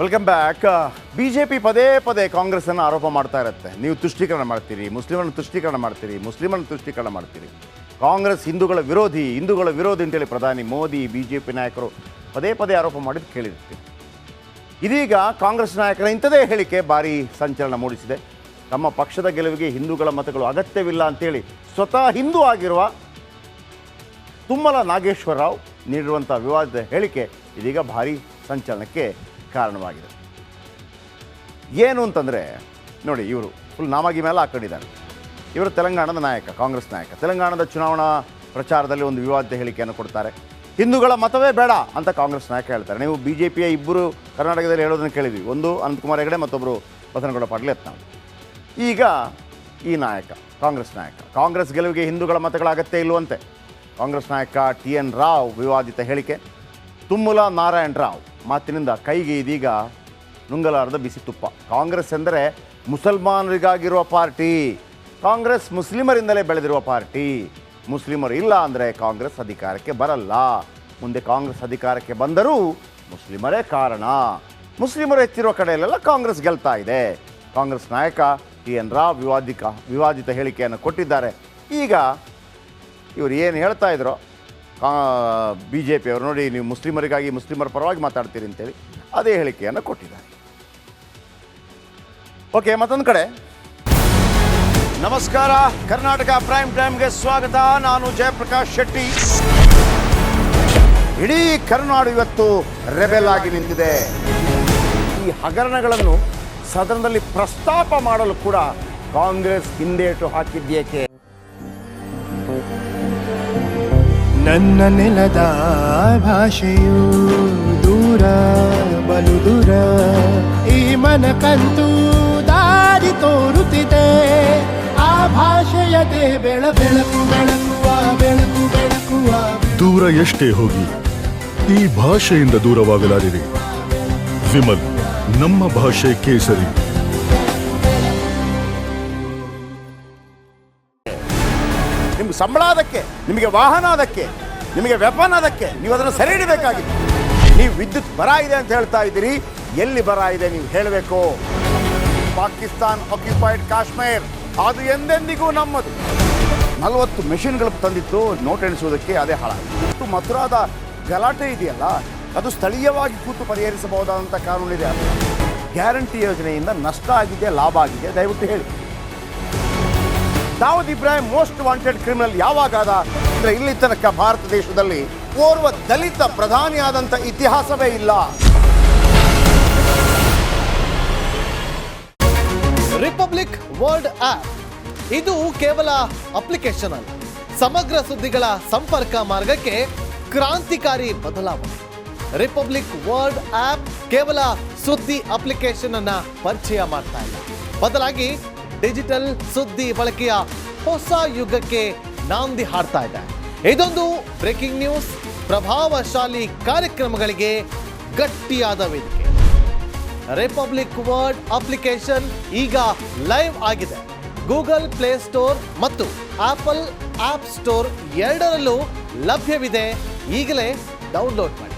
Welcome back. BJP ಪದೇ ಪದೇ ಕಾಂಗ್ರೆಸ್ಸನ್ನು ಆರೋಪ ಮಾಡ್ತಾ ಇರುತ್ತೆ. ನೀವು ತುಷ್ಟೀಕರಣ ಮಾಡ್ತೀರಿ, ಮುಸ್ಲಿಮರನ್ನು ತುಷ್ಟೀಕರಣ ಮಾಡ್ತೀರಿ, ಮುಸ್ಲಿಮರನ್ನು ತುಷ್ಟೀಕರಣ ಮಾಡ್ತೀರಿ. ಕಾಂಗ್ರೆಸ್ ಹಿಂದೂಗಳ ವಿರೋಧಿ ಅಂತೇಳಿ ಪ್ರಧಾನಿ ಮೋದಿ ಬಿಜೆಪಿ ನಾಯಕರು ಪದೇ ಪದೇ ಆರೋಪ ಮಾಡಿದ್ದು ಕೇಳಿರ್ತೀವಿ. ಇದೀಗ ಕಾಂಗ್ರೆಸ್ ನಾಯಕರ ಇಂಥದೇ ಹೇಳಿಕೆ ಭಾರಿ ಸಂಚಲನ ಮೂಡಿಸಿದೆ. ತಮ್ಮ ಪಕ್ಷದ ಗೆಲುವಿಗೆ ಹಿಂದೂಗಳ ಮತಗಳು ಅಗತ್ಯವಿಲ್ಲ ಅಂತೇಳಿ ಸ್ವತಃ ಹಿಂದೂ ಆಗಿರುವ ತುಮ್ಮಲ ನಾಗೇಶ್ವರ ರಾವ್ ನೀಡಿರುವಂಥ ವಿವಾದದ ಹೇಳಿಕೆ ಇದೀಗ ಭಾರಿ ಸಂಚಲನಕ್ಕೆ ಕಾರಣವಾಗಿದೆ. ಏನು ಅಂತಂದರೆ ನೋಡಿ, ಇವರು ಫುಲ್ ನಾಮಾಗಿ ಮೇಲೆ ಹಾಕೊಂಡಿದ್ದಾರೆ. ಇವರು ತೆಲಂಗಾಣದ ನಾಯಕ, ಕಾಂಗ್ರೆಸ್ ನಾಯಕ. ತೆಲಂಗಾಣದ ಚುನಾವಣಾ ಪ್ರಚಾರದಲ್ಲಿ ಒಂದು ವಿವಾದದ ಹೇಳಿಕೆಯನ್ನು ಕೊಡ್ತಾರೆ. ಹಿಂದೂಗಳ ಮತವೇ ಬೇಡ ಅಂತ ಕಾಂಗ್ರೆಸ್ ನಾಯಕ ಹೇಳ್ತಾರೆ. ನೀವು ಬಿ ಜೆ ಪಿಯ ಇಬ್ಬರು ಕರ್ನಾಟಕದಲ್ಲಿ ಹೇಳೋದನ್ನು ಕೇಳಿದ್ವಿ. ಒಂದು ಅನಂತಕುಮಾರ್ ಹೆಗಡೆ, ಮತ್ತೊಬ್ಬರು ಬಸನಗೌಡ ಪಾಟೀಲ್ ಯತ್ನಾಳ್. ಈಗ ಈ ನಾಯಕ, ಕಾಂಗ್ರೆಸ್ ನಾಯಕ, ಕಾಂಗ್ರೆಸ್ ಗೆಲುವಿಗೆ ಹಿಂದೂಗಳ ಮತಗಳ ಅಗತ್ಯ ಇಲ್ಲವಂತೆ. ಕಾಂಗ್ರೆಸ್ ನಾಯಕ TN ರಾವ್ ವಿವಾದಿತ ಹೇಳಿಕೆ. ತುಮ್ಮಲ ನಾರಾಯಣ್ ರಾವ್ ಮಾತಿನಿಂದ ಕೈಗೆ ಇದೀಗ ನುಂಗಲಾರದ ಬಿಸಿ ತುಪ್ಪ. ಕಾಂಗ್ರೆಸ್ ಎಂದರೆ ಮುಸಲ್ಮಾನರಿಗಾಗಿರುವ ಪಾರ್ಟಿ. ಕಾಂಗ್ರೆಸ್ ಮುಸ್ಲಿಮರಿಂದಲೇ ಬೆಳೆದಿರುವ ಪಾರ್ಟಿ. ಮುಸ್ಲಿಮರು ಇಲ್ಲ ಅಂದರೆ ಕಾಂಗ್ರೆಸ್ ಅಧಿಕಾರಕ್ಕೆ ಬರಲ್ಲ. ಮುಂದೆ ಕಾಂಗ್ರೆಸ್ ಅಧಿಕಾರಕ್ಕೆ ಬಂದರೂ ಮುಸ್ಲಿಮರೇ ಕಾರಣ. ಮುಸ್ಲಿಮರು ಹೆಚ್ಚಿರುವ ಕಡೆಯಲ್ಲೆಲ್ಲ ಕಾಂಗ್ರೆಸ್ ಗೆಲ್ತಾ ಇದೆ. ಕಾಂಗ್ರೆಸ್ ನಾಯಕ TN ರಾವ್ ವಿವಾದಿತ ಹೇಳಿಕೆಯನ್ನು ಕೊಟ್ಟಿದ್ದಾರೆ. ಈಗ ಇವರು ಏನು ಹೇಳ್ತಾ ಇದ್ರೋ BJP ಅವರು, ನೋಡಿ ನೀವು ಮುಸ್ಲಿಮರಿಗಾಗಿ ಮುಸ್ಲಿಮರ ಪರವಾಗಿ ಮಾತಾಡ್ತೀರಿ ಅಂತೇಳಿ ಅದೇ ಹೇಳಿಕೆಯನ್ನು ಕೊಟ್ಟಿದ್ದಾರೆ. ಓಕೆ, ಮತ್ತೊಂದು ಕಡೆ ನಮಸ್ಕಾರ, ಕರ್ನಾಟಕ ಪ್ರೈಮ್ ಟೈಮ್ಗೆ ಸ್ವಾಗತ. ನಾನು ಜಯಪ್ರಕಾಶ್ ಶೆಟ್ಟಿ. ಇಡೀ ಕರ್ನಾಡು ಇವತ್ತು ರೆಬೆಲ್ ಆಗಿ ನಿಂತಿದೆ. ಈ ಹಗರಣಗಳನ್ನು ಸದನದಲ್ಲಿ ಪ್ರಸ್ತಾಪ ಮಾಡಲು ಕೂಡ ಕಾಂಗ್ರೆಸ್ ಹಿಂದೇಟು ಹಾಕಿದ್ದೇಕೆ? ನನ್ನ ನೆಲದ ಭಾಷೆಯು ದೂರ ಬಲು ದೂರ, ಈ ಮನಕಂತೂ ದಾರಿ ತೋರುತ್ತಿದೆ. ಆ ಭಾಷೆಯದೇ ಬೆಳಕು ಬೆಳಕುವ ದೂರ ಎಷ್ಟೇ ಹೋಗಿ ಈ ಭಾಷೆಯಿಂದ ದೂರವಾಗಲಾರಿರಿ. ವಿಮಲ್, ನಮ್ಮ ಭಾಷೆ ಕೇಸರಿ. ನಿಮ್ಗೆ ಸಂಬಳ ಅದಕ್ಕೆ, ನಿಮಗೆ ವಾಹನ ಅದಕ್ಕೆ, ನಿಮಗೆ ವೆಪನ್ ಅದಕ್ಕೆ, ನೀವು ಅದನ್ನು ಸೆರೆ ಹಿಡಿಬೇಕಾಗಿದೆ. ನೀವು ವಿದ್ಯುತ್ ಬರ ಇದೆ ಅಂತ ಹೇಳ್ತಾ ಇದ್ದೀರಿ. ಎಲ್ಲಿ ಬರ ಇದೆ ನೀವು ಹೇಳಬೇಕು. ಪಾಕಿಸ್ತಾನ್ ಆಕ್ಯುಪೈಡ್ ಕಾಶ್ಮೀರ್ ಅದು ಎಂದೆಂದಿಗೂ ನಮ್ಮದು. 40 ಮೆಷಿನ್ಗಳು ತಂದಿತ್ತು ನೋಟ್ ಎಣಿಸುವುದಕ್ಕೆ, ಅದೇ ಹಾಳಾಗಿದೆ. ಮಥುರಾದ ಗಲಾಟೆ ಇದೆಯಲ್ಲ, ಅದು ಸ್ಥಳೀಯವಾಗಿ ಕೂತು ಪರಿಹರಿಸಬಹುದಾದಂಥ ಕಾನೂನಿದೆ. ಗ್ಯಾರಂಟಿ ಯೋಜನೆಯಿಂದ ನಷ್ಟ ಆಗಿದೆ, ಲಾಭ ಆಗಿದೆ, ದಯವಿಟ್ಟು ಹೇಳಿ. Dawood Ibrahim most wanted criminal ಯಾವಾಗಾದ ಅಂದರೆ ಇಲ್ಲಿ ತನಕ ಭಾರತ ದೇಶದಲ್ಲಿ ಓರ್ವ ದಲಿತ ಪ್ರಧಾನಿಯಾದಂಥ ಇತಿಹಾಸವೇ ಇಲ್ಲ. ರಿಪಬ್ಲಿಕ್ ವರ್ಲ್ಡ್ ಆಪ್ ಇದು ಕೇವಲ ಅಪ್ಲಿಕೇಶನ್ ಅಲ್ಲ, ಸಮಗ್ರ ಸುದ್ದಿಗಳ ಸಂಪರ್ಕ ಮಾರ್ಗಕ್ಕೆ ಕ್ರಾಂತಿಕಾರಿ ಬದಲಾವಣೆ. ರಿಪಬ್ಲಿಕ್ ವರ್ಲ್ಡ್ ಆಪ್ ಕೇವಲ ಸುದ್ದಿ ಅಪ್ಲಿಕೇಶನ್ ಅನ್ನ ಪರಿಚಯ ಮಾಡ್ತಾ ಇಲ್ಲ, ಬದಲಾಗಿ ಡಿಜಿಟಲ್ ಸುದ್ದಿ ಬಳಕೆಯ ಹೊಸ ಯುಗಕ್ಕೆ ನಾಂದಿ ಹಾಡ್ತಾ ಇದೆ. ಇದೊಂದು ಬ್ರೇಕಿಂಗ್ ನ್ಯೂಸ್, ಪ್ರಭಾವಶಾಲಿ ಕಾರ್ಯಕ್ರಮಗಳಿಗೆ ಗಟ್ಟಿಯಾದ ವೇದಿಕೆ. ರಿಪಬ್ಲಿಕ್ ವರ್ಲ್ಡ್ ಅಪ್ಲಿಕೇಶನ್ ಈಗ ಲೈವ್ ಆಗಿದೆ. ಗೂಗಲ್ ಪ್ಲೇ ಸ್ಟೋರ್ ಮತ್ತು ಆಪಲ್ ಆಪ್ ಸ್ಟೋರ್ ಎರಡರಲ್ಲೂ ಲಭ್ಯವಿದೆ. ಈಗಲೇ ಡೌನ್ಲೋಡ್ ಮಾಡಿ.